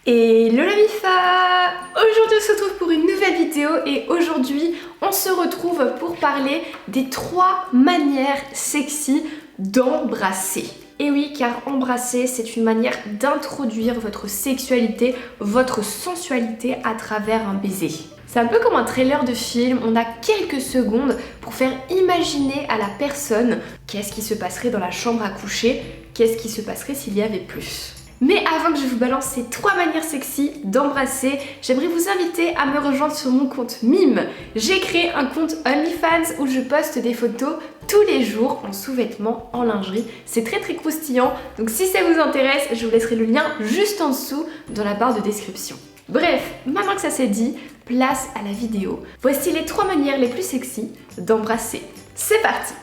Hello la MIFA! Aujourd'hui on se retrouve pour une nouvelle vidéo et aujourd'hui on se retrouve pour parler des 3 manières sexy d'embrasser. Et oui, car embrasser c'est une manière d'introduire votre sexualité, votre sensualité à travers un baiser. C'est un peu comme un trailer de film, on a quelques secondes pour faire imaginer à la personne qu'est-ce qui se passerait dans la chambre à coucher, qu'est-ce qui se passerait s'il y avait plus. Mais avant que je vous balance ces 3 manières sexy d'embrasser, j'aimerais vous inviter à me rejoindre sur mon compte Mime. J'ai créé un compte OnlyFans où je poste des photos tous les jours en sous-vêtements, en lingerie. C'est très croustillant, donc si ça vous intéresse, je vous laisserai le lien juste en dessous dans la barre de description. Bref, maintenant que ça c'est dit, place à la vidéo. Voici les 3 manières les plus sexy d'embrasser. C'est parti!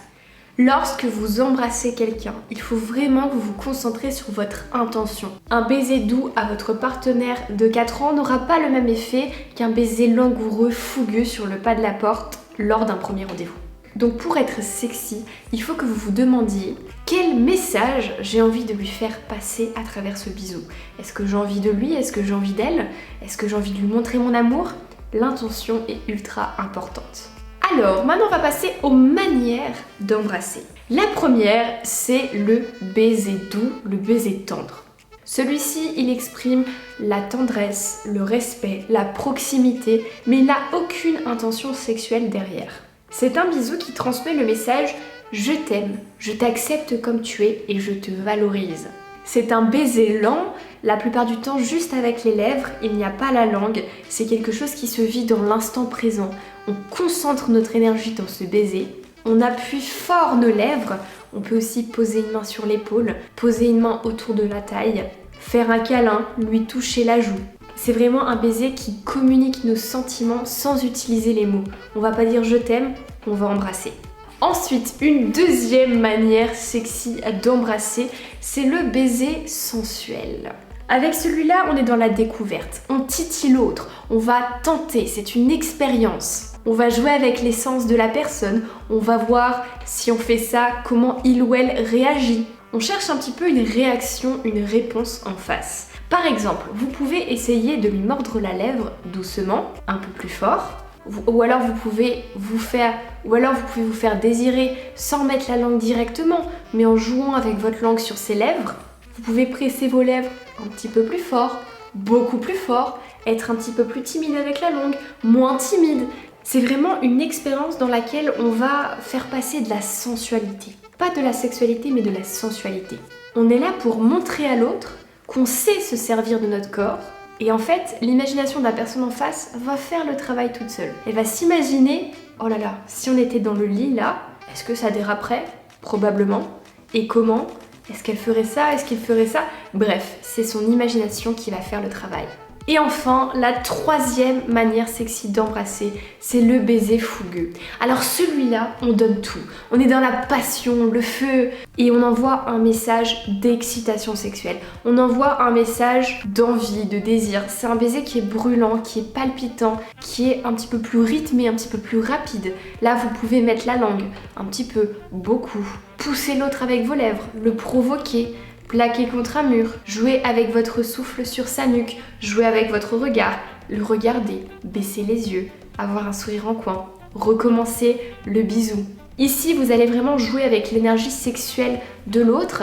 Lorsque vous embrassez quelqu'un, il faut vraiment que vous vous concentrez sur votre intention. Un baiser doux à votre partenaire de 4 ans n'aura pas le même effet qu'un baiser langoureux, fougueux sur le pas de la porte lors d'un premier rendez-vous. Donc pour être sexy, il faut que vous vous demandiez quel message j'ai envie de lui faire passer à travers ce bisou. Est-ce que j'ai envie de lui? Est-ce que j'ai envie d'elle? Est-ce que j'ai envie de lui montrer mon amour? L'intention est ultra importante. Alors, maintenant on va passer aux manières d'embrasser. La première, c'est le baiser doux, le baiser tendre. Celui-ci, il exprime la tendresse, le respect, la proximité, mais il n'a aucune intention sexuelle derrière. C'est un bisou qui transmet le message « Je t'aime, je t'accepte comme tu es et je te valorise ». C'est un baiser lent, la plupart du temps juste avec les lèvres, il n'y a pas la langue, c'est quelque chose qui se vit dans l'instant présent. On concentre notre énergie dans ce baiser, on appuie fort nos lèvres, on peut aussi poser une main sur l'épaule, poser une main autour de la taille, faire un câlin, lui toucher la joue. C'est vraiment un baiser qui communique nos sentiments sans utiliser les mots. On va pas dire je t'aime, on va embrasser. Ensuite, une deuxième manière sexy d'embrasser, c'est le baiser sensuel. Avec celui-là, on est dans la découverte, on titille l'autre, on va tenter, c'est une expérience. On va jouer avec l'essence de la personne, on va voir si on fait ça, comment il ou elle réagit. On cherche un petit peu une réaction, une réponse en face. Par exemple, vous pouvez essayer de lui mordre la lèvre doucement, un peu plus fort. Ou alors vous pouvez vous faire désirer sans mettre la langue directement, mais en jouant avec votre langue sur ses lèvres. Vous pouvez presser vos lèvres un petit peu plus fort, beaucoup plus fort, être un petit peu plus timide avec la langue, moins timide. C'est vraiment une expérience dans laquelle on va faire passer de la sensualité. Pas de la sexualité, mais de la sensualité. On est là pour montrer à l'autre qu'on sait se servir de notre corps. Et en fait, l'imagination de la personne en face va faire le travail toute seule. Elle va s'imaginer, oh là là, si on était dans le lit là, est-ce que ça déraperait? Probablement. Et comment? Est-ce qu'elle ferait ça? Est-ce qu'il ferait ça? Bref, c'est son imagination qui va faire le travail. Et enfin, la troisième manière sexy d'embrasser, c'est le baiser fougueux. Alors celui-là, on donne tout. On est dans la passion, le feu, et on envoie un message d'excitation sexuelle. On envoie un message d'envie, de désir. C'est un baiser qui est brûlant, qui est palpitant, qui est un petit peu plus rythmé, un petit peu plus rapide. Là, vous pouvez mettre la langue, un petit peu, beaucoup. Pousser l'autre avec vos lèvres, le provoquer. Plaquer contre un mur, jouer avec votre souffle sur sa nuque, jouer avec votre regard, le regarder, baisser les yeux, avoir un sourire en coin, recommencer le bisou. Ici, vous allez vraiment jouer avec l'énergie sexuelle de l'autre,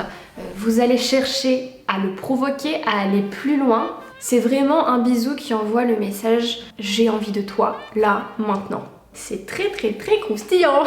vous allez chercher à le provoquer, à aller plus loin. C'est vraiment un bisou qui envoie le message « j'ai envie de toi, là, maintenant ». C'est très croustillant.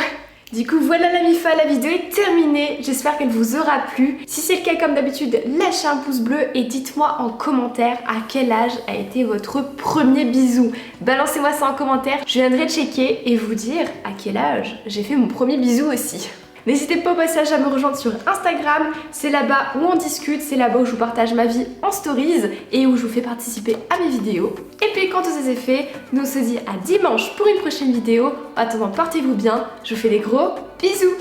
Du coup voilà la MIFA, la vidéo est terminée, j'espère qu'elle vous aura plu. Si c'est le cas comme d'habitude, lâchez un pouce bleu et dites-moi en commentaire à quel âge a été votre premier bisou. Balancez-moi ça en commentaire, je viendrai checker et vous dire à quel âge j'ai fait mon premier bisou aussi. N'hésitez pas au passage à me rejoindre sur Instagram, c'est là-bas où on discute, c'est là-bas où je vous partage ma vie en stories et où je vous fais participer à mes vidéos. Et puis quand tout ça c'est fait, nous on se dit à dimanche pour une prochaine vidéo. En attendant, portez-vous bien, je vous fais des gros bisous.